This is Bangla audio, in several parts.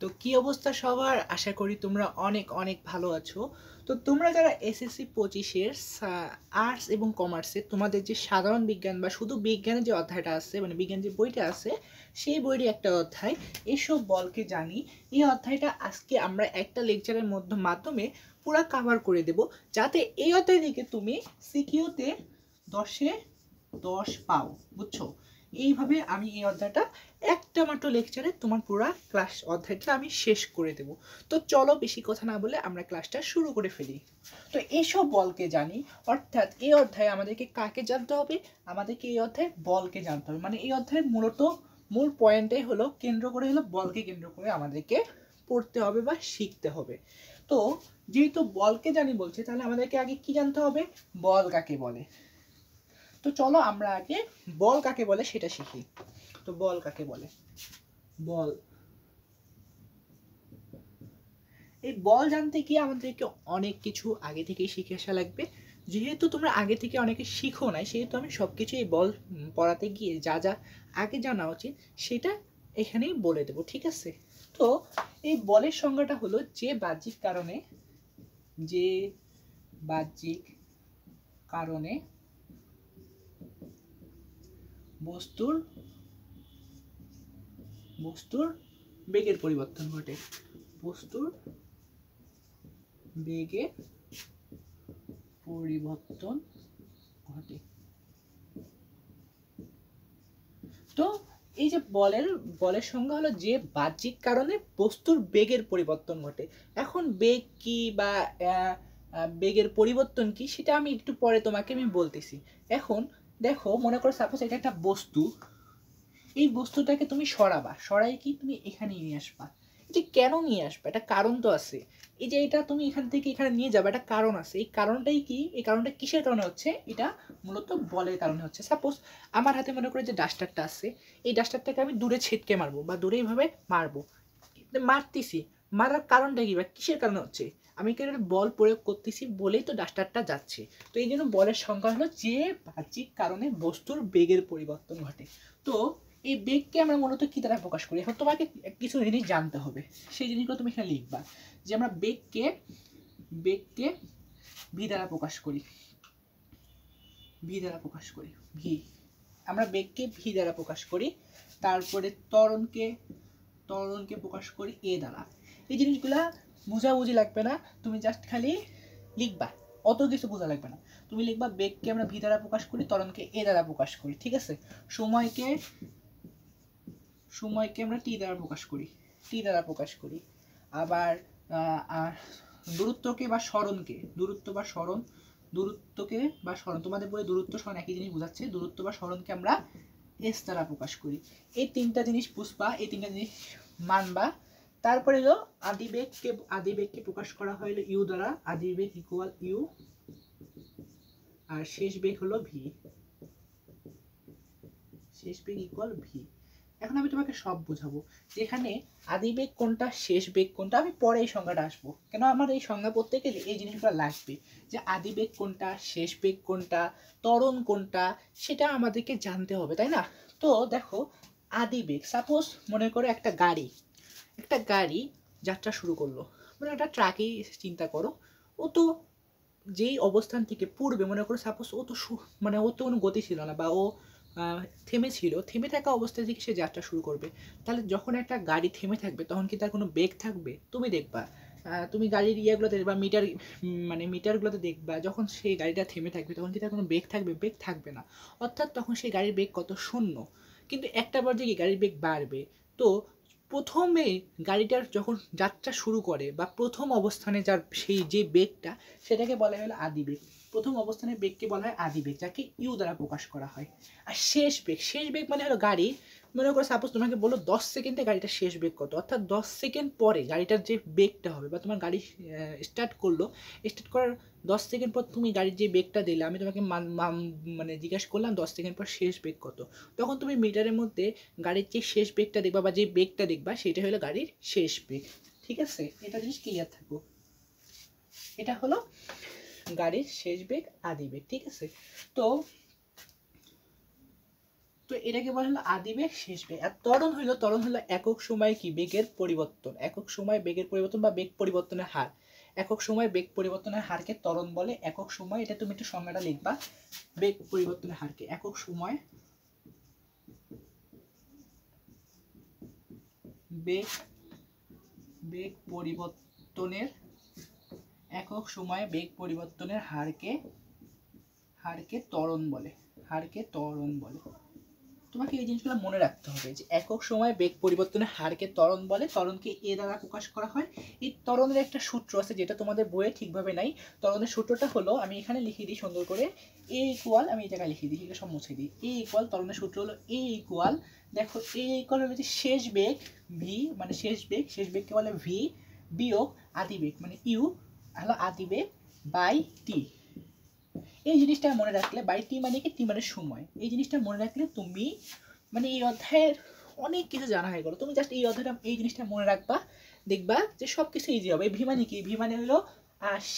তো কি অবস্থা সবার? আশা করি তোমরা অনেক অনেক ভালো আছো। তো তোমরা যারা এসএসসি 25-এর আর্টস এবং কমার্সে তোমাদের যে সাধারণ বিজ্ঞান বা শুধু বিজ্ঞানের যে অধ্যায়টা আছে, মানে বিজ্ঞান যে বইটা আছে, সেই বইটি একটা অধ্যায় এসব বলকে জানি। এই অধ্যায়টা আজকে আমরা একটা লেকচারের মাধ্যমে পুরো কাভার করে দেব, যাতে এই অধ্যায় থেকে তুমি সিকিউতে 10-এ 10 পাও। বুঝছো? এইভাবে আমি এই অধ্যায়টা একটা মাত্র লেকচারে তোমার পুরো ক্লাস অধ্যায়টা আমি শেষ করে দেব। তো চলো বেশি কথা না বলে আমরা ক্লাসটা শুরু করে ফেলি। তো এসব বলকে জানি, অর্থাৎ এই অধ্যায়ে আমাদেরকে কাকে জানতে হবে? আমাদেরকে এই অধ্যায়ে বলকে জানতে হবে। মানে এই অধ্যায়ের মূলত মূল পয়েন্টটাই হলো কেন্দ্র করে হলো বলকে কেন্দ্র করে আমাদেরকে পড়তে হবে বা শিখতে হবে। তো যেহেতু বলকে জানি বলছে, তাহলে আমাদেরকে আগে কি জানতে হবে? বল কাকে বলে। তো চলো আমরা আগে বল কাকে বলে সেটা শিখি। তো বল কাকে বলে? বল, এই বল জানতে গিয়ে আমাদেরকে অনেক কিছু আগে থেকেই শিখে আসা লাগবে। যেহেতু তোমরা আগে থেকে অনেকে শিখো নাই, সেহেতু আমি সবকিছু এই বল পড়াতে গিয়ে যা যা আগে জানা উচিত সেটা এখানেই বলে দেবো, ঠিক আছে? তো এই বলের সংজ্ঞাটা হলো যে বাহ্যিক কারণে বস্তুর বেগের পরিবর্তন ঘটে। বস্তুর বেগে পরিবর্তন ঘটে। তো এই যে বলের সংজ্ঞা হলো যে বাহ্যিক কারণে বস্তুর বেগের পরিবর্তন ঘটে। এখন বেগ কি বা বেগের পরিবর্তন কি সেটা আমি একটু পরে তোমাকে আমি বলতেছি। এখন দেখো, মনে করো সাপোজ এটা একটা বস্তু। এই বস্তুটাকে তুমি সরাই কি তুমি এখানে নিয়ে আসবা। এটা কেন নিয়ে আসবা? এটা কারণ তো আছে। এই যে এটা তুমি এখান থেকে এখানে নিয়ে যাবে, একটা কারণ আছে। এই কারণটাই কি? এই কারণটা কিসের কারণে হচ্ছে? এটা মূলত বলের কারণে হচ্ছে। সাপোজ আমার হাতে মনে করে যে ডাস্টারটা আছে, এই ডাস্টারটাকে আমি দূরে ছিটকে মারবো বা দূরে এইভাবে মারবো, মারতেছি। মারার কারণটা কি বা কিসের কারণে হচ্ছে? আমি কি বল প্রয়োগ করতেছি বলেই তো ডাস্টারটা যাচ্ছে। তো এই জন্য বলের সংজ্ঞা হলো যে বাহ্যিক কারণে বস্তুর বেগের পরিবর্তন ঘটে। তো এই বেগকে আমরা মূলত কি দ্বারা প্রকাশ করি? এখন তোমাকে কিছু জিনিস জানতে হবে, সেই জিনিসগুলো তুমি এখানে লিখবা। যে আমরা বেগকে ভি দ্বারা প্রকাশ করি। ভি আমরা বেগকে ভি দ্বারা প্রকাশ করি। তারপরে ত্বরণকে প্রকাশ করি এ দ্বারা। এই জিনিসগুলা বুঝাবুঝি লাগবে না, তুমি জাস্ট খালি লিখবা, অত কিছু বোঝা লাগবে না। তুমি লিখবা বেগকে আমরা ভি দ্বারা প্রকাশ করি, ত্বরণকে এ দ্বারা প্রকাশ করি, ঠিক আছে? সময়কে আমরা টি দ্বারা প্রকাশ করি। আবার দূরত্বকে বা সরণ তোমাদের বলে দূরত্ব সরণ একই জিনিস বোঝাচ্ছে। দূরত্ব বা সরণকে আমরা এস দ্বারা প্রকাশ করি। এই তিনটা জিনিস বুঝবা, এই তিনটা জিনিস মানবা। তারপরে হলো আদিবেগকে প্রকাশ করা হয় ইউ দ্বারা। আদিবেগ ইকুয়াল ইউ, আর শেষ বেগ হলো ভি। এখন আমি তোমাকে সব বুঝাবো, যেখানে আদিবেগ কোনটা, শেষ বেগ কোনটা। আমি পরে এই সংজ্ঞাটা আসবো, কেন আমার এই সংজ্ঞা পড়তে গেলে এই জিনিসগুলো লাগবে, যে আদিবেগ কোনটা, শেষ বেগ কোনটা, ত্বরণ কোনটা, সেটা আমাদেরকে জানতে হবে, তাই না? তো দেখো, আদিবেগ, সাপোজ মনে করো একটা গাড়ি যাত্রা শুরু করলো। মানে একটা ট্রাকই চিন্তা করো। ও তো যেই অবস্থান থেকে পূর্বে, মনে করো সাপোজ ও তো ও তো কোনো গতি ছিল না, বা ও থেমে থাকা অবস্থা থেকে সে যাত্রা শুরু করবে। তাহলে যখন একটা গাড়ি থেমে থাকবে, তখন কি তার কোনো বেগ থাকবে? তুমি দেখবা, তুমি গাড়ির ইয়েগুলোতে বা মিটারগুলোতে দেখবা, যখন সেই গাড়িটা থেমে থাকবে তখন কি তার কোনো বেগ থাকবে? বেগ থাকবে না। অর্থাৎ তখন সেই গাড়ির বেগ কত? শূন্য। কিন্তু একটা পর্যায়ে কি গাড়ির বেগ বাড়বে। তো প্রথমে গাড়িটার যখন যাত্রা শুরু করে বা প্রথম অবস্থানে যার সেই যে বেগটা, সেটাকে বলা হলো আদিবেগ। প্রথম অবস্থানের বেগকে বলা হয় আদিবেগ, যাকে ইউ দ্বারা প্রকাশ করা হয়। আর শেষ বেগ মানে হলো গাড়ি, মনে করো সাপোজ তোমাকে বলো 10 সেকেন্ডে গাড়িটার শেষ বেগ কত, অর্থাৎ 10 সেকেন্ড পরে গাড়িটার যে বেগটা হবে, বা তোমার গাড়ি স্টার্ট করার 10 সেকেন্ড পর তুমি গাড়ির যে বেগটা দিলে, আমি তোমাকে জিজ্ঞাসা করলাম 10 সেকেন্ড পর শেষ বেগ কত, তখন তুমি মিটারের মধ্যে গাড়ির যে শেষ বেগটা দেখবা বা যে বেগটা দেখবা, সেটা হলো গাড়ির শেষ বেগ, ঠিক আছে? এটা জিনিস ক্লিয়ার থাকবো। এটা হলো গাড়ির শেষ বেগ, আদি বেগ, ঠিক আছে? তো তো এটাকে বলা হলো আদিবেগ শেষ বেগ। আর ত্বরণ হলো একক সময়ে কি বেগের পরিবর্তন, একক সময় বেগের পরিবর্তন বা বেগ পরিবর্তনের হার। একক সময় বেগ পরিবর্তনের হারকে ত্বরণ বলে। একক সময়, এটা তুমি একটু সংজ্ঞাটা লিখবা, বেগ পরিবর্তনের হারকে একক সময় বেগ বেগ পরিবর্তনের, একক সময়ে বেগ পরিবর্তনের হারকে ত্বরণ বলে, হারকে ত্বরণ বলে। তোমাকে এই জিনিসগুলো মনে রাখতে হবে যে একক সময়ে বেগ পরিবর্তনের হারকে ত্বরণ বলে। ত্বরণকে এ দ্বারা প্রকাশ করা হয়। এই ত্বরণের একটা সূত্র আছে যেটা তোমাদের বইয়ে ঠিকভাবে নাই। ত্বরণের সূত্রটা হলো, আমি এখানে লিখে দিই সুন্দর করে, এ ইকুয়াল, আমি এই জায়গায় লিখে দিই, এগুলো সব মুছে দিই। এ ইকুয়াল, ত্বরণের সূত্র হলো এ ইকুয়াল, দেখো এ ইকুয়াল হলো যে শেষ বেগ ভি, মানে শেষ বেগকে বলে ভি, বিয়োগ আদিবেগ মানে ইউ হলো আদিবেগ বাই টি। এই জিনিসটা মনে রাখলে, বাই টি মানে কি, টি মানে সময়, এই জিনিসটা মনে রাখলে তুমি মানে এই অধ্যায়ের অনেক কিছু জানা হয়ে গেল। তুমি জাস্ট এই অধ্যায়টা, এই জিনিসটা মনে রাখবা, দেখবা যে সব কিছু ইজি হবে। ভি মানে কি, ভি মানে হলো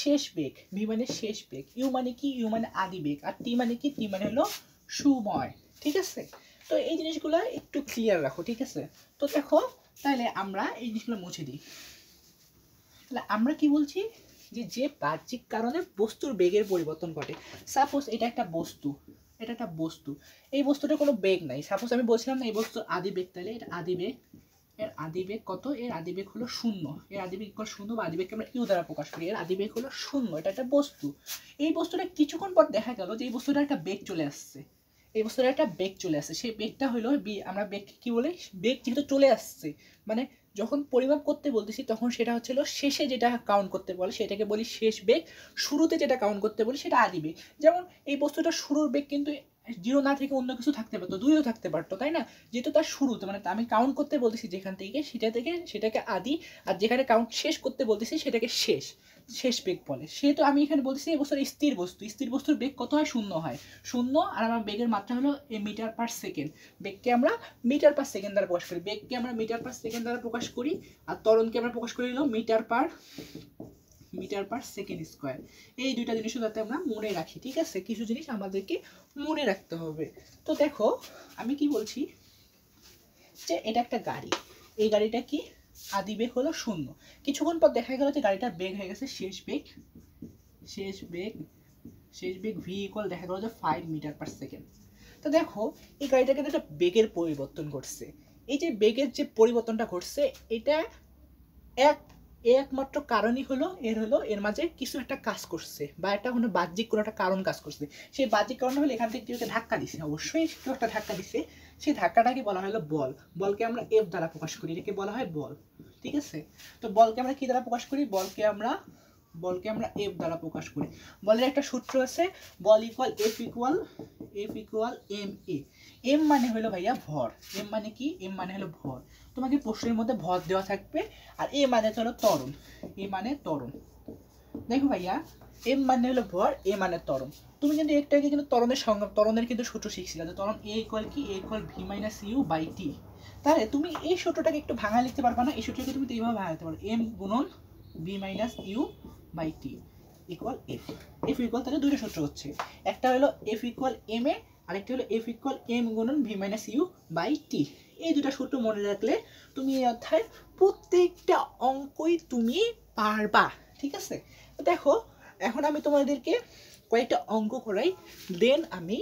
শেষ বেগ, ভি মানে শেষ বেগ। ইউ মানে কি, ইউ মানে আদি বেগ। আর টি মানে কি, টি মানে হলো সময়। ঠিক আছে, তো এই জিনিসগুলো একটু ক্লিয়ার রাখো। ঠিক আছে, তো দেখো তাহলে আমরা এই জিনিসগুলো মুছে দিই। তাহলে আমরা কি বলছি, যে বাহ্যিক কারণে বস্তুর বেগের পরিবর্তন ঘটে। সাপোজ এটা একটা বস্তু, এটা একটা বস্তু, এই বস্তুটার কোনো বেগ নাই। সাপোজ আমি বলছিলাম না এই বস্তুর আদিবেগ, তাহলে এটা আদিবেগ, এর আদিবেগ কত, এর আদিবেগ হলো 0, এর আদিবেগ ইকুয়াল 0 বা আদিবেগকে আমরা ইউ দ্বারা প্রকাশ করি, এর আদিবেগ হলো 0। এটা একটা বস্তু। এই বস্তুটা কিছুক্ষণ পর দেখা গেল যে এই বস্তুটার একটা বেগ চলে আসছে, এই বস্তুটার একটা বেগ চলে আসছে। সেই বেগটা হলো আমরা বেগ কি বলে, বেগ যেহেতু চলে আসছে মানে যখন পরিমাপ করতে বলতেছি তখন সেটা হচ্ছিল শেষে যেটা কাউন্ট করতে বলে সেটাকে বলি শেষ বেগ, শুরুতে যেটা কাউন্ট করতে বলি সেটা আদি বেগ। যেমন এই বস্তুটার শুরুর বেগ কিন্তু 0 না থেকে অন্য কিছু থাকতে পারতো, 2ও থাকতে পারতো, তাই না? যেহেতু তার শুরুতে মানে আমি কাউন্ট করতে বলতেছি যেখান থেকে সেটাকে আদি, আর যেখানে কাউন্ট শেষ করতে বলতেছি সেটাকে শেষ বেগ বলে। সেহেতু আমি এখানে বলতেছি এই বস্তুর স্থির বস্তুর বেগ কত হয়, 0 হয়, 0। আর আমার বেগের মাত্রা হলো মিটার পার সেকেন্ড। বেগকে আমরা মিটার পার সেকেন্ড দ্বারা প্রকাশ করি, বেগকে আমরা মিটার পার সেকেন্ড দ্বারা প্রকাশ করি, আর ত্বরণকে আমরা প্রকাশ করি হলো মিটার পার সেকেন্ড স্কোয়ার। এই দুইটা জিনিসও যাতে আমরা মনে রাখি। ঠিক আছে, কিছু জিনিস আমাদেরকে মনে রাখতে হবে। তো দেখো আমি কি বলছি, যে এটা একটা গাড়ি, এই গাড়িটা কি আদিবেগ হলো 0। কিছুক্ষণ পর দেখা গেল যে গাড়িটার বেগ হয়ে গেছে শেষ বেগ ভি ইকুয়াল দেখা গেল যে 5 মিটার পার সেকেন্ড। তো দেখো এই গাড়িটা কিন্তু একটা বেগের পরিবর্তন ঘটছে। এই যে বেগের যে পরিবর্তনটা ঘটছে, এটা একমাত্র কারণই হলো এর মাঝে কিছু একটা কাজ করছে, বা একটা কোনো বাহ্যিক কোনো একটা কারণ কাজ করছে। সেই বাহ্যিক কারণ হলো এখান থেকে কেউ একটা ধাক্কা দিছে, অবশ্যই কেউ একটা ধাক্কা দিছে। সেই ধাক্কাটাকে বলা হলো বল। বলকে আমরা এফ দ্বারা প্রকাশ করি, এটাকে বলা হয় বল। ঠিক আছে, তো বলকে আমরা কি দ্বারা প্রকাশ করি, বলকে আমরা এফ দ্বারা প্রকাশ করি। বলের একটা সূত্র আছে, বল equal F equal M A. M মানে হলো ভাইয়া ভর, এম মানে কি, এম মানে হলো ভর। তোমাকে প্রশ্নের মধ্যে ভর দেওয়া থাকবে। আর এ মানে হলো ত্বরণ, এ মানে ত্বরণ। দেখো ভাইয়া, এম মানে হলো ভর, এ মানে ত্বরণ। তুমি কিন্তু একটু আগে কিন্তু ত্বরণের কিন্তু সূত্র শিখছিলে, যে ত্বরণ এ ইকুয়াল কি, a equal v minus you by t. তাহলে তুমি এই সূত্রটাকে একটু ভাঙা লিখতে পারবা না? এই সূত্রটাকে তুমি এইভাবে ভাঙা লিখতে পারো, এম গুণন V minus you by T equal F equal, তাহলে দুইটা সূত্র হচ্ছে, একটা হলো এফ ইকুয়াল এম এ, আরেকটা হলো এফ ইকুয়াল এম গুণন ভি মাইনাস ইউ বাই টি। এই দুটা সূত্র মনে রাখলে তুমি এই অধ্যায়ের প্রত্যেকটা অঙ্কই তুমি পারবা। ঠিক আছে, দেখো এখন আমি তোমাদেরকে কয়েকটা অঙ্ক করাই, দেন আমি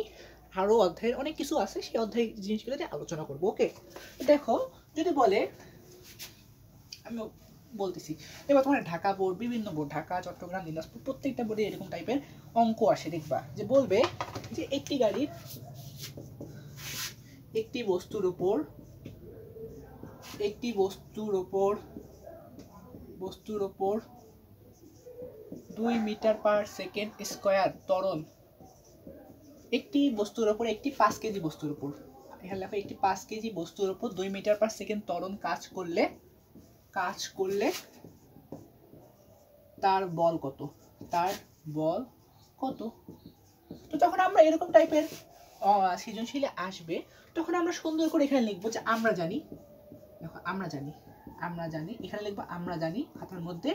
আরো অধ্যায়ের অনেক কিছু আছে সেই অধ্যায়ের জিনিসগুলোতে আলোচনা করবো। ওকে, দেখো যদি বলে, আমি বলতেছি এবার তোমার ঢাকা বোর্ড, বিভিন্ন বোর্ড, ঢাকা, চট্টগ্রাম, দিনাজপুর, প্রত্যেকটা বোর্ডে এরকম টাইপের অঙ্ক আসে। দেখবা যে বলবে যে একটি গাড়ির একটি বস্তুর উপর 2 মিটার পার সেকেন্ড স্কয়ার ত্বরণ, একটি বস্তুর উপর, একটি 5 কেজি বস্তুর উপর, এখানে লেখা একটি 5 কেজি বস্তুর উপর 2 মিটার পার সেকেন্ড ত্বরণ কাজ করলে তার বল কত। তো যখন আমরা এরকম টাইপের সৃজনশীল আসবে, তখন আমরা সুন্দর করে এখানে লিখবো যে আমরা জানি। দেখো আমরা জানি, এখানে লিখবো আমরা জানি, খাতার মধ্যে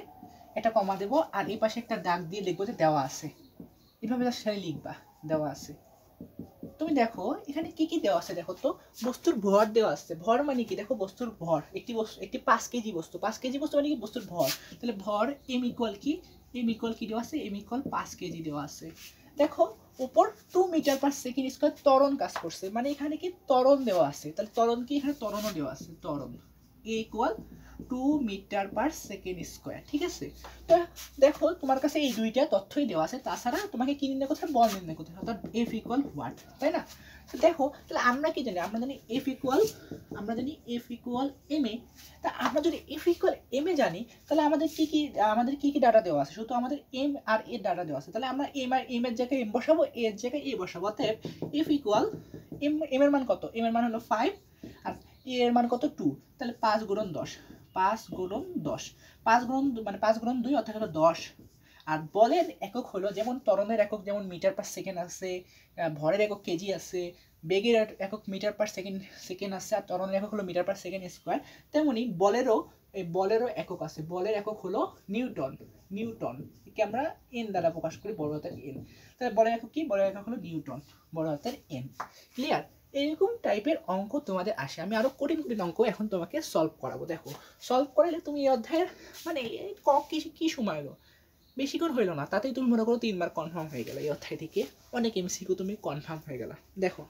একটা কমা দেবো, আর এই পাশে একটা দাগ দিয়ে লিখবো যে দেওয়া আছে। এইভাবে সেখানে লিখবা দেওয়া আছে। তুমি দেখো এখানে কি কি দেওয়া আছে, দেখো তো বস্তুর ভর দেওয়া আছে। ভর মানে কি, দেখো বস্তুর ভর, একটি 5 কেজি বস্তু, 5 কেজি বস্তু মানে কি বস্তুর ভর। তাহলে ভর এম ইকুয়াল কি, এম ইকুয়াল কি দেওয়া আছে, এম ইকুয়াল 5 কেজি দেওয়া আছে। দেখো উপর 2 মিটার পার সেকেন্ড স্কয়ার ত্বরণ কাজ করছে, মানে এখানে কি ত্বরণ দেওয়া আছে। তাহলে ত্বরণ কি, এখানে ত্বরণও দেওয়া আছে, ত্বরণ a equal 2 metre per second square. ঠিক আছে, তো দেখো তোমার কাছে এই দুইটা তথ্যই দেওয়া আছে, তাছাড়া তোমাকে কি নির্ণয় করতে হবে, বল নির্ণয় করতে হবে, অর্থাৎ এফ ইকুয়াল হোয়াট, তাই না? তো দেখো তাহলে আমরা কি জানি, আমরা জানি এফ ইকুয়াল এম এ। তা আমরা যদি এফ ইকুয়াল এম এ জানি, তাহলে আমাদের কি কি ডাটা দেওয়া আছে, শুধু আমাদের এম আর এর ডাটা দেওয়া আছে। তাহলে আমরা এম এর জায়গায় এম বসাবো, এর জায়গায় এ বসাবো। অতএব এফ ইকুয়াল এম এর মান কত, এম এর মান হলো 5 আর এ এর মান কত 2। তাহলে 5 গুণন 10, 5 গুণন 10, 5 গুণন মানে 5 গুণন 2 অর্থাৎ হলো 10। আর বলের একক হলো, যেমন ত্বরণের একক যেমন মিটার পার সেকেন্ড আছে, ভরের একক কেজি আছে, বেগের একক মিটার পার সেকেন্ড আছে, আর ত্বরণের একক হলো মিটার পার সেকেন্ড স্কয়ার। তেমনি বলেরও একক আছে, বলের একক হলো নিউটন একে আমরা এন দ্বারা প্রকাশ করি, বড় হাতের এন। তাহলে বলের একক কি, বলের একক হলো নিউটন, বড় হাতের এন। ক্লিয়ার? এরকম টাইপের অঙ্ক তোমাদের আসে, আমি আরো কঠিন অঙ্ক এখন তোমাকে সলভ করাবো। দেখো সলভ করালে তুমি এই অধ্যায়ের মানে কি সময় হলো, বেশিক্ষণ হইলো না, তাতেই তুমি মনে করো 3 বার কনফার্ম হয়ে গেল, এই অধ্যায় থেকে অনেক এমসিকিউ তুমি কনফার্ম হয়ে গেল। দেখো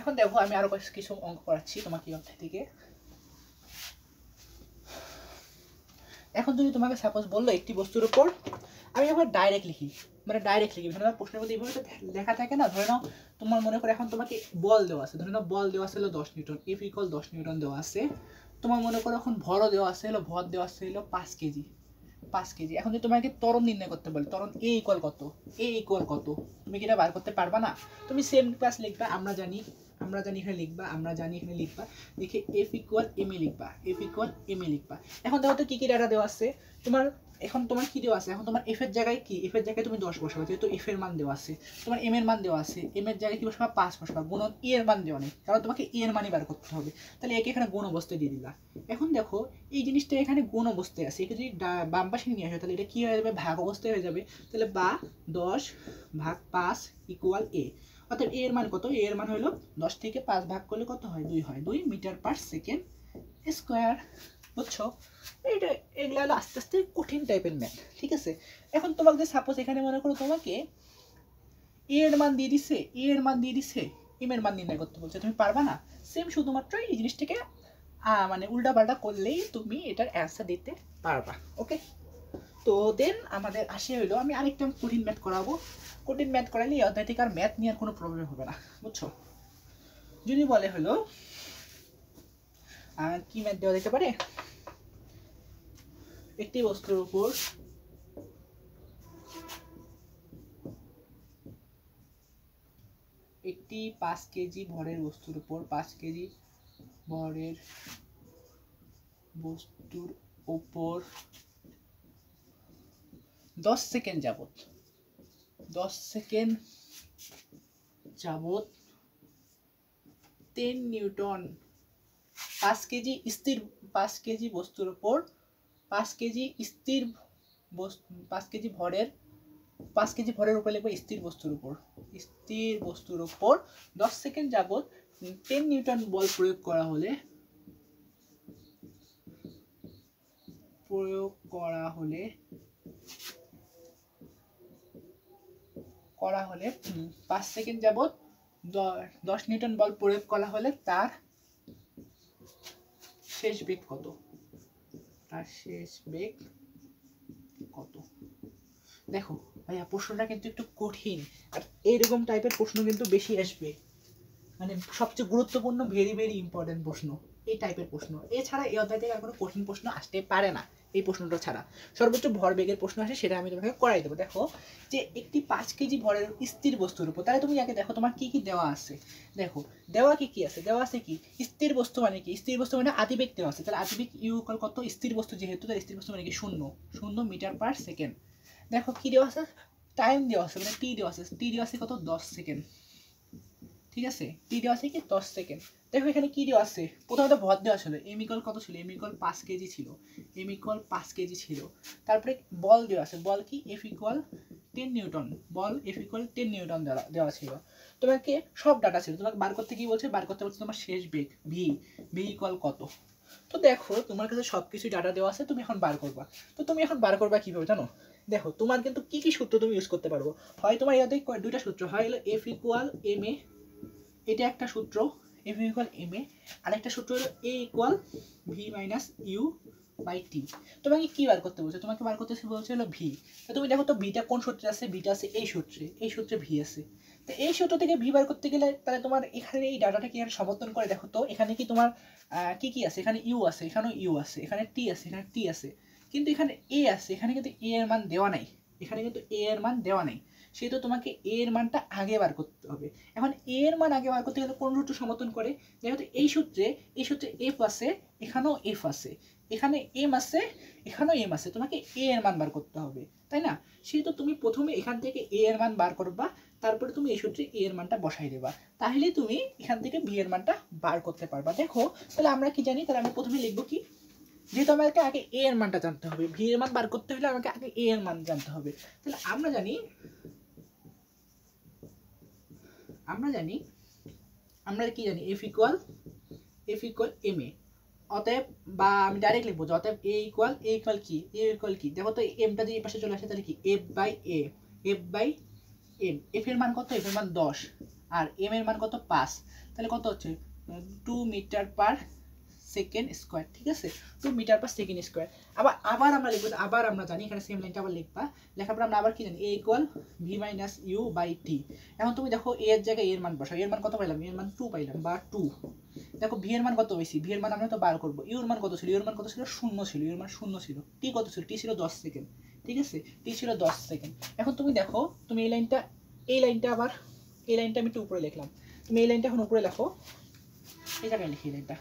এখন দেখো আমি আরো কিছু অঙ্ক করাচ্ছি তোমাকে এই অধ্যায় থেকে। এখন যদি তোমাকে সাপোজ বললো একটি বস্তুর উপর, আমি এবার ডাইরেক্ট লিখি, ধরে নাও প্রশ্নের মধ্যে এইভাবে লেখা থাকে না, ধরে নাও তোমার মনে করো এখন তোমাকে বল দেওয়া আছে, ধরে নাও বল দেওয়া আছে হলো 10 নিউটন, এফ ইকুয়াল 10 নিউটন দেওয়া আছে। তোমার মনে করো এখন ভরও দেওয়া আছে হলো, ভর দেওয়া আছে হলো 5 কেজি। এখন যদি তোমাকে ত্বরণ নির্ণয় করতে বলে, ত্বরণ এ ইকুয়াল কত, তুমি কি এটা বার করতে পারবা না? তুমি সেম ক্লাস লিখবা, আমরা জানি এখানে লিখবা, লিখে এফ ইকুয়াল এম এ লিখবা। এখন দেখো তো কি কি ডাটা দেওয়া আছে তোমার, এখন তোমার কি দেওয়া আছে, এখন তোমার এফ এর জায়গায় কি, এফ এর জায়গায় তুমি 10 বসাবা, যেহেতু এফ এর মান দেওয়া আছে। তোমার এম এর মান দেওয়া আছে, এম এর জায়গায় কি বসাবা, 5 বসাবা, গুণন ই এর মান দেওয়া নেই, কারণ তোমাকে ই এর মানই বার করতে হবে। তাহলে একে এখানে গুণ অবস্থায় দিয়ে দিলা। এখন দেখো এই জিনিসটা এখানে গুণ অবস্থায় আছে, একে যদি বাম পাশে নিয়ে আসো তাহলে এটা কি হয়ে যাবে, ভাগ অবস্থায় হয়ে যাবে। তাহলে বা 10 ভাগ 5 ইকুয়াল এ। অর্থাৎ এ এর মান কত, এ এর মান হলো 10 থেকে 5 ভাগ করলে কত হয়, 2 হয়, 2 মিটার পার সেকেন্ড স্কয়ার। বুঝছো? এগুলো হলো আস্তে আস্তে কঠিন টাইপের ম্যাথ। ঠিক আছে, এখন তোমাকে যে সাপোজ এখানে মনে করো তোমাকে এ এর মান দিয়ে দিছে, এম এর মান নির্ণয় করতে বলছে, তুমি পারবা না। সেম শুধুমাত্র এই জিনিসটাকে মানে উল্টা পাল্টা করলেই তুমি এটার অ্যান্সার দিতে পারবা। ওকে, তো দেন আমাদের আসে হইলো, আমি আরেকটা কঠিন ম্যাথ করাবো। কঠিন ম্যাথ করাইলে এই অধ্যায় থেকে আর ম্যাথ নিয়ে আর কোনো প্রবলেম হবে না। বুঝছো? যদি বলে হলো কি ম্যাথ দেওয়া যেতে পারে, একটি বস্তুর উপর একটি 5 কেজি ভরের বস্তুর উপর 5 কেজি ভরের বস্তুর উপর 10 সেকেন্ড যাবত 10 নিউটন 5 কেজি বস্তুর উপর 5 কেজি স্থির 5 কেজি ভরের 5 কেজি ভরের উপর লিখবো স্থির বস্তুর উপর 10 সেকেন্ড যাবত 10 নিউটন বল প্রয়োগ করা হলে 5 সেকেন্ড যাবত 10 নিউটন বল প্রয়োগ করা হলে তার শেষ বেগ কত। দেখো ভাইয়া প্রশ্নটা কিন্তু একটু কঠিন, আর এইরকম টাইপের প্রশ্ন কিন্তু বেশি আসবে, মানে সবচেয়ে গুরুত্বপূর্ণ ভেরি ভেরি ইম্পর্টেন্ট প্রশ্ন এই টাইপের প্রশ্ন। এছাড়া এই অধ্যায় থেকে আর কোনো কঠিন প্রশ্ন আসতে পারে না। এই প্রশ্নটা ছাড়া সর্বোচ্চ ভরবেগের প্রশ্ন আসে, সেটা আমি তোমাকে করাই দেবো। দেখো যে একটি 5 কেজি ভরের স্থির বস্তুর উপর, তাহলে তুমি আগে দেখো তোমার কি কি দেওয়া আছে। দেখো দেওয়া কি আছে, দেওয়া আছে কি স্থির বস্তু মানে কি, স্থির বস্তু মানে আদিবেগ দেওয়া আছে। তাহলে আদিবেগ ইউ ইকুয়াল কত, স্থির বস্তু যেহেতু, তাহলে স্থির বস্তু মানে কি 0 মিটার পার সেকেন্ড। দেখো কি দেওয়া আছে, টাইম দেওয়া আছে, মানে টি দেওয়া আছে কত, 10 সেকেন্ড। ঠিক আছে, টি দেওয়া আছে কি 10 সেকেন্ড। দেখো এখানে কি দেওয়া আছে, প্রথমত ভর দেওয়া ছিল, এম ইকুয়াল কত ছিল, এম ইকুয়াল 5 কেজি ছিল। তারপরে বল দেওয়া আছে, বল কি এফ ইকুয়াল 10 নিউটন, বল F ইকুয়াল 10 নিউটন দেওয়া ছিল। তোমাকে সব ডাটা ছিল, তোমাকে বার করতে কি বলছে, বার করতে বলছে তোমার শেষ বেগ ভি ইকুয়াল কত। তো দেখো তোমার কাছে সব কিছু ডাটা দেওয়া আছে, তুমি এখন বার করবা। তো তুমি এখন বার করবা কিভাবে জানো, দেখো তোমার কিন্তু কি কি সূত্র তুমি ইউজ করতে পারবো। হয় তোমার ইয়াতে দুইটা সূত্র হয়, হলো F ইকুয়াল এম এ, এটা একটা সূত্র F ইকুয়াল এম এ, আরেকটা সূত্র হলো A equal v minus you by t. তোমাকে কি বার করতে বলছে, তোমাকে বার করতে বলছে হলো ভি। তো তুমি দেখো তো ভিটা কোন সূত্রে আছে, ভিটা আছে এই সূত্রে ভি আছে। তো এই সূত্র থেকে ভি বার করতে গেলে তাহলে তোমার এখানে এই ডাটাটা কি সমর্থন করে, দেখো তো এখানে কি তোমার কি কি আছে, এখানে ইউ আছে, এখানেও ইউ আছে, এখানে টি আছে, এখানে টি আছে, কিন্তু এখানে এ আছে, এখানে কিন্তু এ এর মান দেওয়া নাই, এখানে কিন্তু এ এর মান দেওয়া নাই, সেহেতু তোমাকে এ এর মানটা আগে বার করতে হবে। এখন এ এর মান আগে বার করতে গেলে কোন সূত্র সমর্থন করে, যেহেতু এই সূত্রে এফ আছে, এখানেও এফ আছে, এখানে এম আছে, এখানেও এম আছে, তোমাকে এ এর মান বার করতে হবে, তাই না। সেহেতু তুমি প্রথমে এখান থেকে এ এর মান বার করবা, তারপরে তুমি এই সূত্রে এ এর মানটা বসাই দেবা, তাহলে তুমি এখান থেকে ভি এর মানটা বার করতে পারবা। দেখো তাহলে আমরা কি জানি, তাহলে আমরা প্রথমে লিখবো কি, যেহেতু আমাকে আগে এ এর মানটা জানতে হবে, ভি এর মান বার করতে হলে আমাকে আগে এ এর মান জানতে হবে। তাহলে আমরা জানি আমরা কি জানি এফ ইকুয়াল এম এ, অতএব বা আমি ডাইরেক্ট লিখবো অতএব এ ইকুয়াল কি, দেখো তো এমটা যদি এই পাশে চলে আসে তাহলে কি এফ বাই এম। এফ এর মান কত, এফ এর মান 10, আর এম এর মান কত 5, তাহলে কত হচ্ছে 2 মিটার পার সেকেন্ড স্কোয়ার, ঠিক আছে, 2 মিটার পার সেকেন্ড স্কোয়ার। আবার আমরা লিখবো, আবার আমরা জানি এখানে সেম লাইনটা আবার লিখবা, লেখার পর আমরা আবার কি জানি a equal v minus you by t. এখন তুমি দেখো এ এর জায়গায় এর মান বসাও, এর মান কত পাইলাম, এর মান 2 পাইলাম বা 2। দেখো ভি এর মান কত বেশি, ভি এর মান আমরা তো বার করবো, ইউর মান কত ছিল, ইউর মান কত ছিল 0 ছিল, ইউর মান 0 ছিল, টি কত ছিল, টি ছিল 10 সেকেন্ড, ঠিক আছে, টি ছিল 10 সেকেন্ড। এখন তুমি দেখো তুমি এই লাইনটা আবার এই লাইনটা আমি একটু উপরে লিখলাম, তুমি এই লাইনটা এখন উপরে লেখো, এই জায়গায় লিখি এই লাইনটা।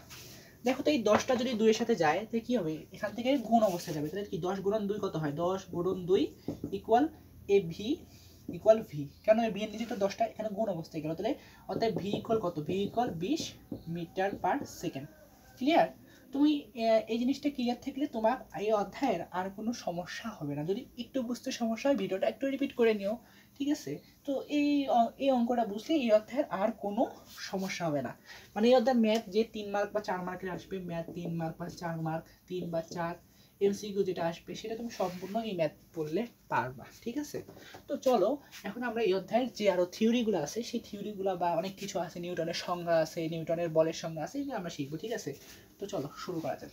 দেখো তো এই 10টা যদি 2 এর সাথে যায় তাহলে কি হবে, এখান থেকে গুণ অবস্থায় যাবে, তাহলে কি 10 গুণন 2 কত হয়, 10 গুণন 2 equal A V equal V, কেন ভি এর নিচে তো 10টা এখানে গুণ অবস্থায় গেল, তাহলে অতএব ভি ইকুয়াল কত, V equal 20 metre per second. Clear, তুমি এই জিনিসটা ক্লিয়ার থাকলে তোমার এই অধ্যায়ের আর কোনো সমস্যা হবে না। যদি একটু বুঝতে সমস্যা হয় ভিডিওটা একটু রিপিট করে নিও, ঠিক আছে। তো এই অঙ্কটা বুঝলে এই অধ্যায়ের আর কোনো সমস্যা হবে না। মানে এই অধ্যায় ম্যাথ যে 3 মার্ক বা 4 মার্কের আসবে, ম্যাথ 3 মার্ক বা 4 মার্ক, 3 বা 4 এমসিকিউ যেটা আসবে সেটা তুমি সম্পূর্ণ এই ম্যাথ পড়লে পারবা, ঠিক আছে। তো চলো এখন আমরা এই অধ্যায়ের যে আরো থিওরিগুলো আছে সেই থিওরিগুলো বা অনেক কিছু আছে, নিউটনের সংজ্ঞা আছে, নিউটনের বলের সংজ্ঞা আছে, এগুলো আমরা শিখবো, ঠিক আছে। তো চলো শুরু করা যাক।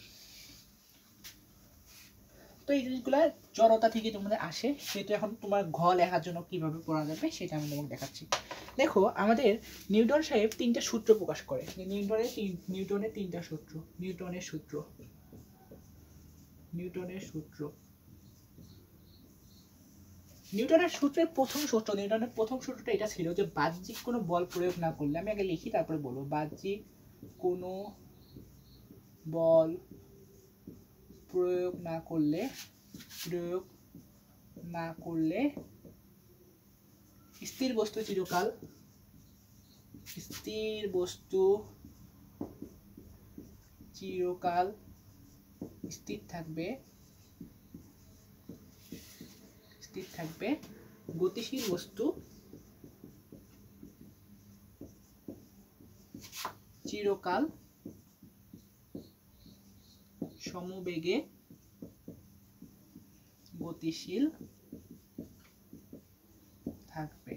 তো এই জিনিসগুলো জড়তা থেকে তোমাদের আসে, সেটা এখন তোমার ঘ লেখার জন্য কিভাবে পড়া যাবে সেটা আমি তোমাকে দেখাচ্ছি। দেখো আমাদের নিউটন সাহেব 3টা সূত্র প্রকাশ করে, নিউটনের 3টা সূত্র, নিউটনের সূত্রের নিউটনের প্রথম সূত্রটা এটা ছিল যে বাহ্যিক কোনো বল প্রয়োগ না করলে, আমি আগে লিখি তারপরে বলবো, বাহ্যিক কোনো বল প্রয়োগ না করলে স্থির বস্তু চিরকাল স্থির থাকবে, গতিশীল বস্তু চিরকাল সমবেগে গতিশীল থাকবে।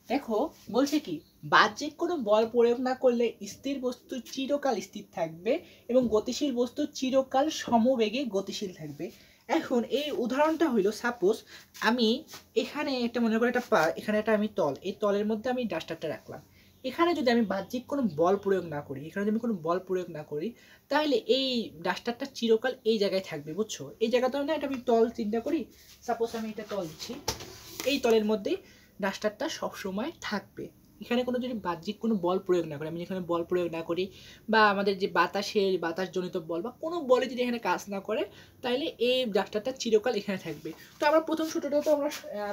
দেখো বলছে কি, বাহ্যিক কোনো বল প্রয়োগ না করলে স্থির বস্তু চিরকাল স্থির থাকবে এবং গতিশীল বস্তু চিরকাল সমবেগে গতিশীল থাকবে। এখন এই উদাহরণটা হইলো, সাপোজ আমি এখানে একটা মনে করি এখানে একটা আমি তল, এই তলের মধ্যে আমি ডাস্টারটা রাখলাম, এখানে যদি আমি বাহ্যিক কোনো বল প্রয়োগ না করি, তাহলে এই ডাস্টারটা চিরকাল এই জায়গায় থাকবে, বুঝছো। এই জায়গাটা না, এটা আমি তল চিন্তা করি, সাপোজ আমি এটা তল দিচ্ছি, এই তলের মধ্যে ডাস্টারটা সবসময় থাকবে। এখানে কোনো যদি বাহ্যিক কোনো বল প্রয়োগ না করি, আমি এখানে বল প্রয়োগ না করি, বা আমাদের যে বাতাসজনিত বল বা কোনো বলে যদি এখানে কাজ না করে, তাহলে এই ডাস্টারটা চিরকাল এখানে থাকবে। তো আমরা প্রথম সূত্রটা তো আমরা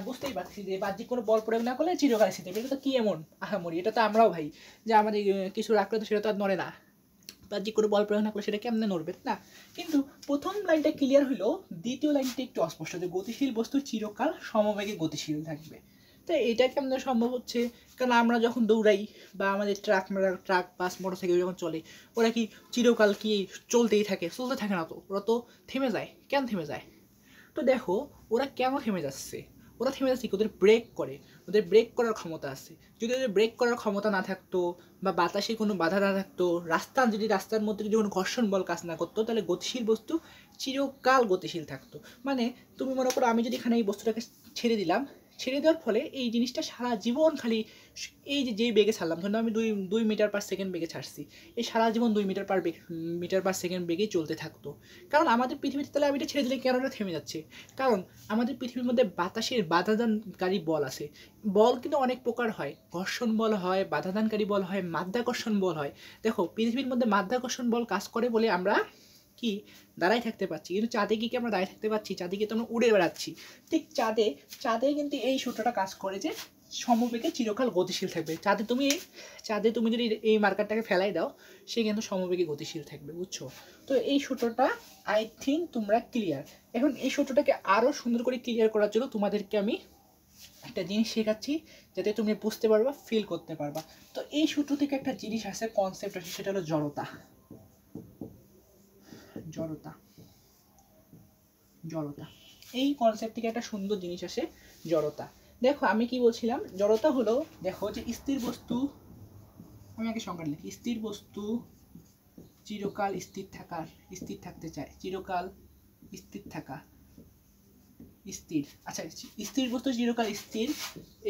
বুঝতেই পারছি যে বাহ্যিক কোনো বল প্রয়োগ না করলে চিরকাল স্থির থাকবে। এটা তো কি এমন আহামরি, এটা তো আমরাও ভাই যে আমাদের কিছু রাখলে তো সেটা তো আর নড়ে না, বা যে কোনো বল প্রয়োগ না করলে সেটা কেমনে নড়বে না। কিন্তু প্রথম লাইনটা ক্লিয়ার হলো, দ্বিতীয় লাইনটা একটু অস্পষ্ট, যে গতিশীল বস্তু চিরকাল সমবেগে গতিশীল থাকবে। তো এটা কেমনে সম্ভব হচ্ছে, কারণ আমরা যখন দৌড়াই বা আমাদের ট্রাক বাস মোটরসাইকেল যখন চলে, ওরা কি চিরকাল কি চলতেই থাকে? চলতে থাকে না তো, ওরা তো থেমে যায়। কেন থেমে যায়? তো দেখো ওরা কেন থেমে যাচ্ছে, ওরা থেমে যাচ্ছে কি, ওদের ব্রেক করে, ওদের ব্রেক করার ক্ষমতা আছে। যদি ওদের ব্রেক করার ক্ষমতা না থাকতো বা বাতাসের কোনো বাধা না থাকতো, রাস্তার মধ্যে যদি কোনো ঘর্ষণ বল কাজ না করতো, তাহলে গতিশীল বস্তু চিরকাল গতিশীল থাকতো। মানে তুমি মনে করো আমি যদি এখানে এই বস্তুটাকে ছেড়ে দিলাম, ছেড়ে দেওয়ার ফলে এই জিনিসটা সারা জীবন খালি এই যে যেই বেগে ছাড়লাম, ধরুন আমি 2 মিটার/সেকেন্ড বেগে ছাড়ছি, এই সারা জীবন 2 মিটার/সেকেন্ড বেগেই চলতে থাকতো। কারণ আমাদের পৃথিবীতে, তাহলে আমি এটা ছেড়ে দিলে কেন এটা থেমে যাচ্ছে? কারণ আমাদের পৃথিবীর মধ্যে বাতাসের বাধাদানকারী বল আছে। বল কিন্তু অনেক প্রকার হয়, ঘর্ষণ বল হয়, বাধাদানকারী বল হয়, মাধ্যাকর্ষণ বল হয়। দেখো পৃথিবীর মধ্যে মাধ্যাকর্ষণ বল কাজ করে বলে আমরা কি দাঁড়াই থাকতে পারছি, কিন্তু চাঁদে কি আমরা দাঁড়াই থাকতে পারছি? চাঁদে কি তো আমরা উড়ে বেড়াচ্ছি। ঠিক চাঁদে কিন্তু এই সূত্রটা কাজ করে যে সমবেগে চিরকাল গতিশীল থাকবে। চাঁদে তুমি যদি এই মার্কারটাকে ফেলাই দাও, সে কিন্তু সমবেগে গতিশীল থাকবে, বুঝছো? তো এই সূত্রটা আই থিঙ্ক তোমরা ক্লিয়ার। এখন এই সূত্রটাকে আরও সুন্দর করে ক্লিয়ার করার জন্য তোমাদেরকে আমি একটা জিনিস শেখাচ্ছি, যাতে তুমি বুঝতে পারবা, ফিল করতে পারবা। তো এই সূত্র থেকে একটা জিনিস আছে, কনসেপ্ট আছে, সেটা হলো জড়তা। জড়তা জড়তা এই কনসেপ্ট থেকে একটা সুন্দর জিনিস আসে, জড়তা। দেখো আমি কি বলছিলাম, জড়তা হলো, দেখো যে স্থির বস্তু, আমি আগে সংজ্ঞা লিখি, স্থির বস্তু চিরকাল স্থির থাকতে চায়, চিরকাল স্থির থাকা, স্থির, আচ্ছা, স্থির বস্তু চিরকাল স্থির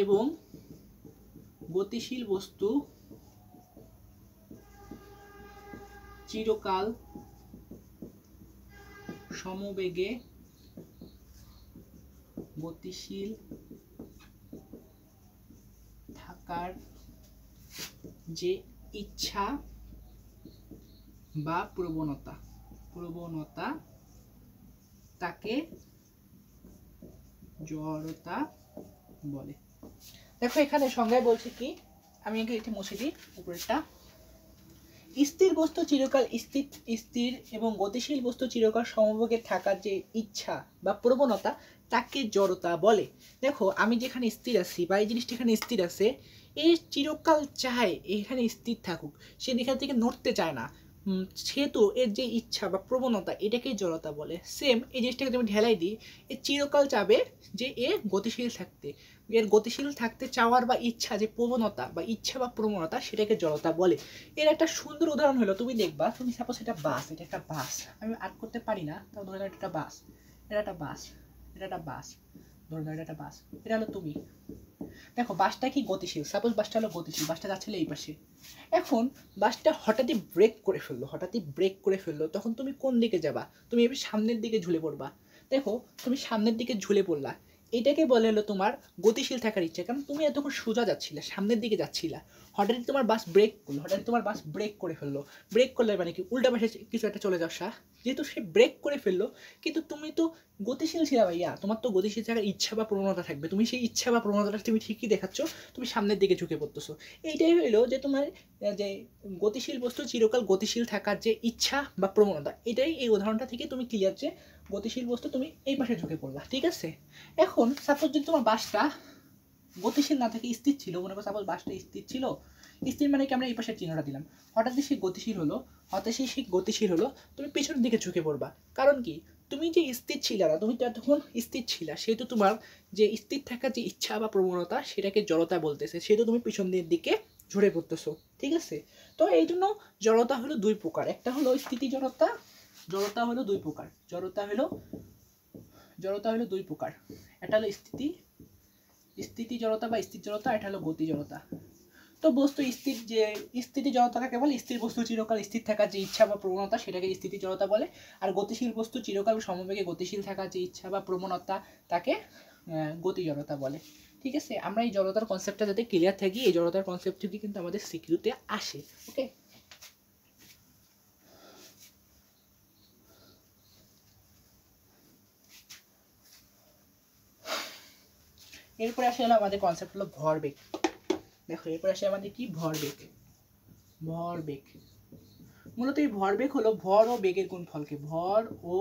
এবং গতিশীল বস্তু চিরকাল সমবেগে গতিশীল থাকার যে ইচ্ছা বা প্রবণতা তাকে জড়তা বলে। দেখো এখানে সংজ্ঞায় বলছে কি, আমি এটি মুছে দিই উপরেরটা। স্থির বস্তু চিরকাল স্থির এবং গতিশীল বস্তু চিরকাল সমবেগে থাকার যে ইচ্ছা বা প্রবণতা তাকে জড়তা বলে। দেখো আমি যেখানে স্থির আছি বা এই জিনিসটা এখানে স্থির আছে, এই চিরকাল চায় এখানে স্থির থাকুক, সে এখান থেকে নড়তে চায় না, সেহেতু এর যে ইচ্ছা বা প্রবণতা এটাকেই জড়তা বলে। সেম এই জিনিসটাকে তুমি ঢেলাই দিই, এ চিরকাল চাবে যে এ গতিশীল থাকতে, এর গতিশীল থাকতে চাওয়ার বা ইচ্ছা, যে প্রবণতা বা ইচ্ছা বা প্রবণতা, সেটাকে জড়তা বলে। এর একটা সুন্দর উদাহরণ হলো, তুমি দেখবা, তুমি সাপোজ এটা বাস, এটা একটা বাস, আমি আর্ট করতে পারি না, তাও ধরে নাও এটা একটা বাস, এটা একটা বাস, এটা একটা বাস, ধরে নাও এটা একটা বাস, এটা হলো তুমি। দেখো বাসটা কি গতিশীল, সাপোজ বাসটা হলো গতিশীল, বাসটা যাচ্ছিল এই পাশে। এখন বাসটা হঠাৎই ব্রেক করে ফেললো, তখন তুমি কোন দিকে যাবা? তুমি এবার সামনের দিকে ঝুলে পড়বা। দেখো তুমি সামনের দিকে ঝুলে পড়লা, এটাকে বলে হলো তোমার গতিশীল থাকার ইচ্ছা। কারণ তুমি এতক্ষণ সোজা যাচ্ছিলা, সামনের দিকে যাচ্ছিলা, হঠাৎই তোমার বাস ব্রেক করে ফেললো। ব্রেক করলে মানে কি, উল্টা পাশে কিছু একটা চলে যাওয়া, যেহেতু সে ব্রেক করে ফেললো, কিন্তু তুমি তো গতিশীল ছিল ভাইয়া, তোমার তো গতিশীল থাকার ইচ্ছা বা প্রবণতা থাকবে, তুমি সেই ইচ্ছা বা প্রবণতাটা তুমি ঠিকই দেখাচ্ছ, তুমি সামনের দিকে ঝুঁকে পড়তেছো। এইটাই হইলো যে তোমার যে গতিশীল বস্তু চিরকাল গতিশীল থাকার যে ইচ্ছা বা প্রবণতা, এটাই এই উদাহরণটা থেকে তুমি ক্লিয়ার যে গতিশীল বস্তু তুমি এই পাশে ঝুঁকে পড়লা, ঠিক আছে? এখন সাপোজ যদি তোমার বাসটা গতিশীল না থাকে, স্থির ছিল, মনে করো সাপোজ বাসটা স্থির ছিল, স্থির মানে কি আমরা এই পাশের চিহ্নটা দিলাম, হঠাৎ সে গতিশীল হলো, তুমি পেছনের দিকে ঝুঁকে পড়বা। কারণ কি, তুমি যে স্থির ছিল না, তুমি তো এতক্ষণ স্থির ছিলা, সেহেতু তোমার যে স্থির থাকার যে ইচ্ছা বা প্রবণতা সেটাকে জড়তা বলতেছে, সেহেতু তুমি পিছনের দিকে ঝরে পড়তেছো, ঠিক আছে? তো এই জন্য জড়তা হলো দুই প্রকার, একটা হলো স্থিতি জড়তা, জড়তা হলো দুই প্রকার, জড়তা হলো দুই প্রকার, একটা হলো স্থিতি জড়তা বা স্থির জড়তা, এটা হলো গতি জড়তা। তো বস্তু স্থিতি জড়তা কাকে বলে? স্থির বস্তু চিরকাল স্থির থাকার যে ইচ্ছা বা প্রবণতা সেটাকে স্থিতি জড়তা বলে। আর গতিশীল বস্তু চিরকাল সমবেগে গতিশীল থাকার যে ইচ্ছা বা প্রবণতা তাকে গতি জড়তা বলে, ঠিক আছে? আমরা এই জড়তার কনসেপ্টটা যাতে ক্লিয়ার থাকি, এই জড়তার কনসেপ্ট থেকে কিন্তু আমাদের সিকিউরিটি আসে, ওকে? এরপরে আসে হলো আমাদের কনসেপ্ট হলো ভরবেগ। দেখো এরপরে আসে আমাদের কি, ভরবেগ। মূলত এই ভরবেগ হলো ভর ও বেগের গুণফলকে, ভর ও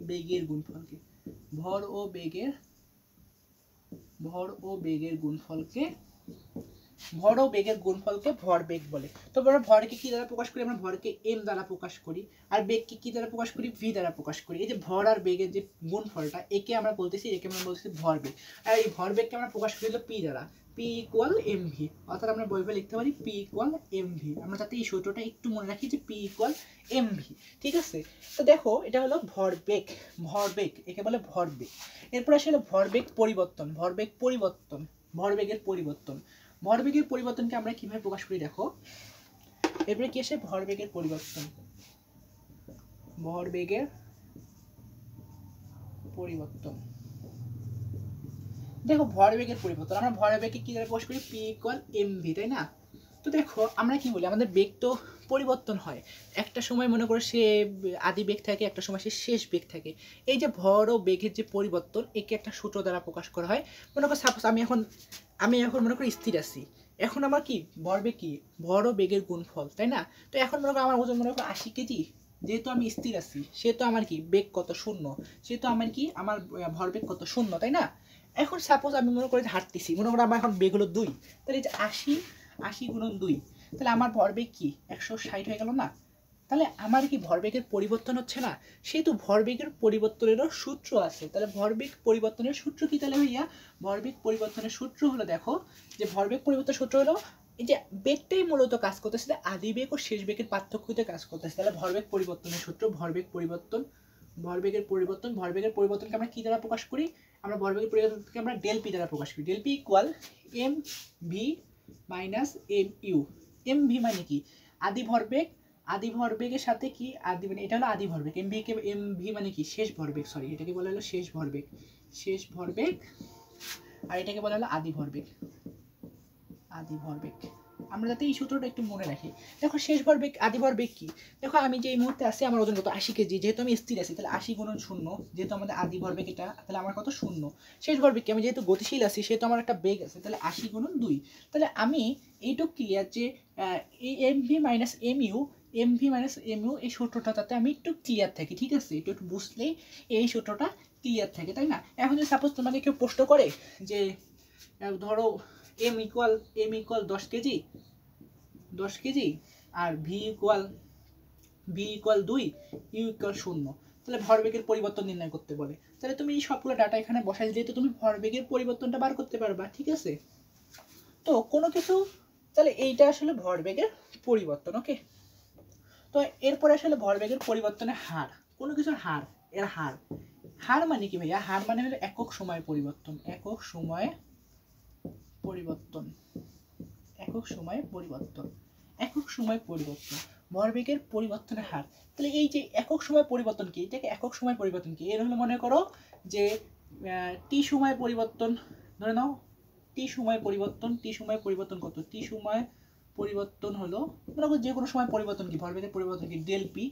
বেগের গুণফলকে, ভর ও বেগের গুণফলকে, ভর ও বেগের গুণফলকে ভরবেগ বলে। তো আমরা ভরকে কি দ্বারা প্রকাশ করি? আমরা ভরকে m দ্বারা প্রকাশ করি, আর বেগকে কি দ্বারা প্রকাশ করি? v দ্বারা প্রকাশ করি। এই যে ভর আর বেগের যে গুণফলটা, একে আমরা বলতেছি ভরবেগ, আর এই ভরবেগকে আমরা প্রকাশ করি হলো p দ্বারা, p ইকুয়াল mv। অর্থাৎ আমরা বইবে লিখতে পারি p ইকুয়াল mv। আমরা যাতে এই সূত্রটা একটু মনে রাখি যে p ইকুয়াল mv, ঠিক আছে? তো দেখো এটা হলো ভরবেগ, একে বলে ভরবেগ। এরপর আসলে ভরবেগের পরিবর্তন। ভরবেগের পরিবর্তনকে আমরা কিভাবে প্রকাশ করি দেখো। এরপরে কি আসে? ভরবেগের পরিবর্তন। দেখো ভরবেগের পরিবর্তন, আমরা ভরবেগকে কি দ্বারা প্রকাশ করি? p ইকুয়াল mv, তাই না? তো দেখো আমরা কি বলি, আমাদের বেগ তো পরিবর্তন হয়, একটা সময় মনে করো সে আদি বেগ থাকে, একটা সময় সে শেষ বেগ থাকে। এই যে ভর ও বেগের যে পরিবর্তন, একে একটা সূত্র দ্বারা প্রকাশ করা হয়। মনে করো সাপোজ আমি এখন মনে করি স্থির আছি, এখন আমার কি ভরবেগ, কি ভর ও বেগের গুণফল, তাই না? তো এখন মনে করো আমার ওজন মনে করো 80 কেজি, যেহেতু আমি স্থির আছি সেহেতু আমার কি বেগ কত? শূন্য। সেহেতু আমার কি আমার ভরবেগ কত? শূন্য, তাই না? এখন সাপোজ আমি মনে করি যে হাঁটতেছি, মনে করো আমার এখন বেগ হলো 2, তাহলে এই যে 80 গুণন 2, তাহলে আমার ভরবেগ কি 160 হয়ে গেল না? তাহলে আমার কি ভরবেগের পরিবর্তন হচ্ছে না? সেহেতু ভরবেগের পরিবর্তনেরও সূত্র আছে। তাহলে ভরবেগ পরিবর্তনের সূত্র কি তাহলে ভাইয়া? ভরবেগ পরিবর্তনের সূত্র হলো, দেখো যে ভরবেগ পরিবর্তনের সূত্র হলো এই যে বেগটাই মূলত কাজ করতেছে, আদি বেগ ও শেষ বেগের পার্থক্যতে কাজ করতেছে। তাহলে ভরবেগ পরিবর্তনের সূত্র, ভরবেগের পরিবর্তনকে আমরা কি দ্বারা প্রকাশ করি? আমরা ভরবেগের পরিবর্তনকে আমরা ডেল পি দ্বারা প্রকাশ করি। Del P equal M V minus M U. M V মানে কি? আদি ভরবেগের সাথে কি আদি, মানে এটা হলো আদি ভরবেগ। এম ভি মানে কি? শেষ ভরবেগ, সরি এটাকে বলা হলো শেষ ভরবেগ, আর এটাকে বলা হলো আদি ভরবেগ। আমরা যাতে এই সূত্রটা একটু মনে রাখি। দেখো শেষ ভরবেগ, আদি ভরবেগ কি? দেখো আমি যে এই মুহূর্তে আছি, আমার ওজন কত? 80 কেজি, যেহেতু আমি স্থির আছি তাহলে 80 গুণন 0, যেহেতু আমাদের আদি ভরবেগ এটা, তাহলে আমার কত? 0। শেষ ভরবেগ কি? আমি যেহেতু গতিশীল আছি সেহেতু আমার একটা বেগ আছে, তাহলে 80 গুণন 2। তাহলে আমি এইটুক ক্লিয়ার যে এই এমভি মাইনাস এমইউ, এই সূত্রটা তাতে আমি একটু ক্লিয়ার থাকি, ঠিক আছে? একটু বুঝলেই এই সূত্রটা ক্লিয়ার থাকে, তাই না? এখন যদি সাপোজ তোমাকে কেউ প্রশ্ন করে যে ধরো m ইকুয়াল 10 কেজি আর v ইকুয়াল 2, u ইকুয়াল 0, তাহলে ভরবেগের পরিবর্তন নির্ণয় করতে বলে। তাহলে তুমি এই সবগুলো ডাটা এখানে বসাই দিলে তো তুমি ভরবেগের পরিবর্তনটা বার করতে পারবা, ঠিক আছে? তো কোনো কিছু, তাহলে এইটা আসলে ভরবেগের পরিবর্তন, ওকে? তো এরপরে আসলে ভরবেগের পরিবর্তনের হার, কোনো কিছুর হার, এর হার মানে কি ভাইয়া? হার মানে হলো একক সময় পরিবর্তন, ভরবেগের পরিবর্তনের হার। তাহলে এই যে একক সময় পরিবর্তন কি? এটাকে একক সময় পরিবর্তন কি? এর হলো মনে করো যে টি সময় পরিবর্তন, ধরে নাও টি সময় পরিবর্তন কত? টি সময় পরিবর্তন হলো মনে করো যে কোনো সময় পরিবর্তন কি? ভরবেগের পরিবর্তন কি? Del P.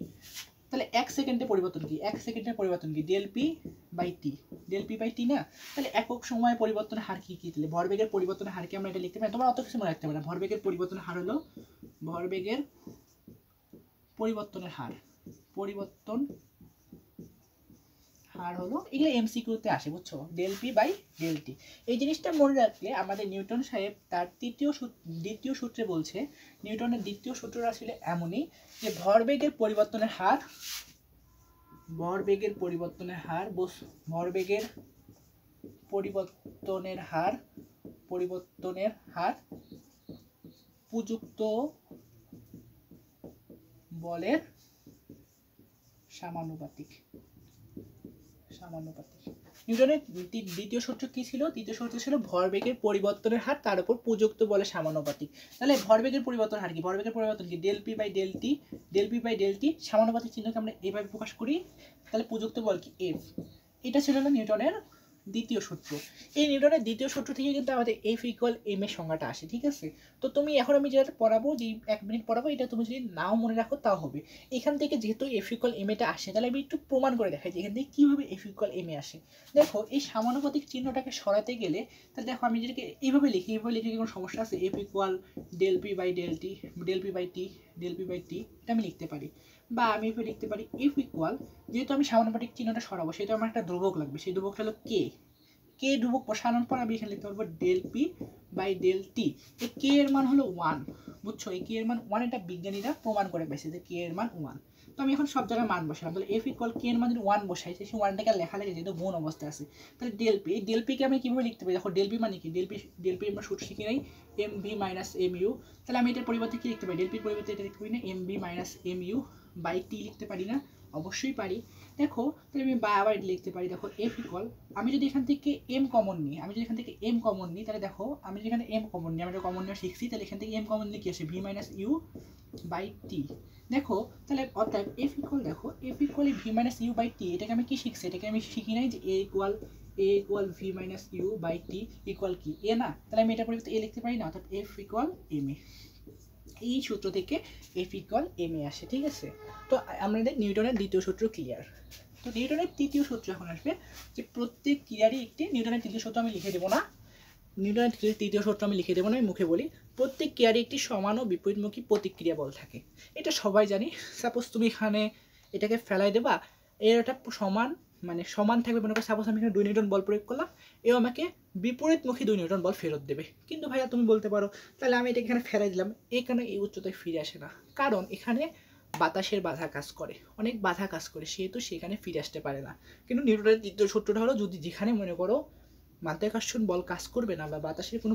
তাহলে 1 সেকেন্ডের পরিবর্তন কি? ডেল পি বাই টি, না? তাহলে একক সময় পরিবর্তনের হার কি? তাহলে ভরবেগের পরিবর্তনের হারকে আমরা এটা লিখতে পারি, তোমরা অত কিছু মনে রাখতে পারো না। ভরবেগের পরিবর্তনের হার হলো হলো এগুলো এমসিকিউতে আসে, বুঝছো? Del P by del T. এই জিনিসটা মনে রাখলে আমাদের নিউটন সাহেব তার দ্বিতীয় সূত্রে বলছে, নিউটনের দ্বিতীয় সূত্রটা আসলে এমনই যে ভরবেগের পরিবর্তনের হার উপযুক্ত বলের সমানুপাতিক। নিউটনের দ্বিতীয় সূত্র কি ছিল? দ্বিতীয় সূত্র ছিল ভরবেগের পরিবর্তনের হার তার উপর প্রযুক্ত বলের সমানুপাতিক। তাহলে ভরবেগের পরিবর্তন হার কি? ভরবেগের পরিবর্তন কি? Del P by del T, সমানুপাতিক চিহ্নকে আমরা এইভাবে প্রকাশ করি। তাহলে প্রযুক্ত বল কি? এফ। এটা ছিল নিউটনের দ্বিতীয় সূত্র। এই নিউটনের দ্বিতীয় সূত্র থেকে কিন্তু আমাদের F ইকুয়াল এম এর সংজ্ঞাটা আসে, ঠিক আছে? তো তুমি এখন আমি যেটা পড়াবো, যে 1 মিনিট পড়াবো, এটা তুমি যদি নাও মনে রাখো তাও হবে। এখান থেকে যেহেতু F ইকুয়াল এম এটা আসে, তাহলে আমি একটু প্রমাণ করে দেখাই যে এখান থেকে কীভাবে F ইকুয়াল এম এ আসে। দেখো, এই সমানুপাতিক চিহ্নটাকে সরাতে গেলে, তাহলে দেখো আমি যেটাকে এইভাবে লিখি, এইভাবে লিখে কোনো সমস্যা আছে? F equal del P by del t, del P by del, del P by by, del t লিখতে পারি। বা আমি এভাবে লিখতে পারি F ইকুয়াল, যেহেতু আমি সমানুপাতিক চিহ্নটা সরাবো, সেহেতু আমার একটা ধ্রুবক লাগবে, সেই ধ্রুবকটা হলো কে। কে ধ্রুবক বসানোর পর আমি এখানে লিখতে পারবো del P by del T. এই কে এর মান হলো 1, বুঝছো? এই কে এর মান 1, এটা বিজ্ঞানীরা প্রমাণ করে পেয়েছে যে কে এর মান 1। তো আমি এখন সব জায়গায় মান বসালাম, তাহলে F ইকুয়াল কে এর মান যদি 1 বসাই, সেই 1টাকে লেখা লাগে যেহেতু গুণ অবস্থায় আছে। তাহলে ডেল পি, এই ডেল পিকে আমি কীভাবে লিখতে পারি? দেখো, ডেল পি মানে কি? ডেল পি আমরা সূত্র শিখি নাই, M V minus M U. তাহলে আমি এটার পরিবর্তে কি লিখতে পারি? ডেল পির পরিবর্তে এটা লিখতে পারি না, m V minus M u by t লিখতে পারি না? অবশ্যই পারি। দেখো, তাহলে আমি আবার লিখতে পারি, দেখো F ইকুয়াল, আমি যদি এখান থেকে এম কমন নিই, তাহলে দেখো আমি যদি এখানে এম কমন নিই, আমরা কমন নেওয়া শিখছি, তাহলে এখান থেকে এম কমন নিলে কি আসে? V minus you by t. দেখো, তাহলে অর্থাৎ F ইকুয়াল, দেখো F equal v minus you by t, এটাকে আমি কি শিখছি? এটাকে আমি শিখি নাই যে a equal v minus you by T equal কি? এ না? তাহলে আমি এটার পরিবর্তে এ লিখতে পারি না? অর্থাৎ F ইকুয়াল এম এ। এই সূত্র থেকে F ইকুয়াল এম এ আসে, ঠিক আছে? তো আমাদের নিউটনের দ্বিতীয় সূত্র ক্লিয়ার। তো নিউটনের তৃতীয় সূত্র এখন আসবে, যে প্রত্যেক ক্রিয়ারই একটি, নিউটনের তৃতীয় সূত্র আমি লিখে দেবো না, আমি মুখে বলি। প্রত্যেক ক্রিয়ারই একটি সমান ও বিপরীতমুখী প্রতিক্রিয়া বল থাকে, এটা সবাই জানি। সাপোজ তুমি এখানে এটাকে ফেলাই দেবা, এর একটা সমান থাকবে, মনে করো সাপোজ আমি এখানে 2 নিউটন বল প্রয়োগ করলাম, এও আমাকে বিপরীতমুখী 2 নিউটন বল ফেরত দেবে। কিন্তু ভাইয়া তুমি বলতে পারো, তাহলে আমি এটাকে এখানে ফেলাই দিলাম, এখানে এই উচ্চতায় ফিরে আসে না, কারণ এখানে বাতাসের বাধা কাজ করে, অনেক বাধা কাজ করে, সেহেতু সেখানে ফিরে আসতে পারে না। কিন্তু নিউটনের দ্বিতীয় সূত্রটা হলো, যদি যেখানে মনে করো মাধ্যাকর্ষণ বল কাজ করবে না বা বাতাসের কোনো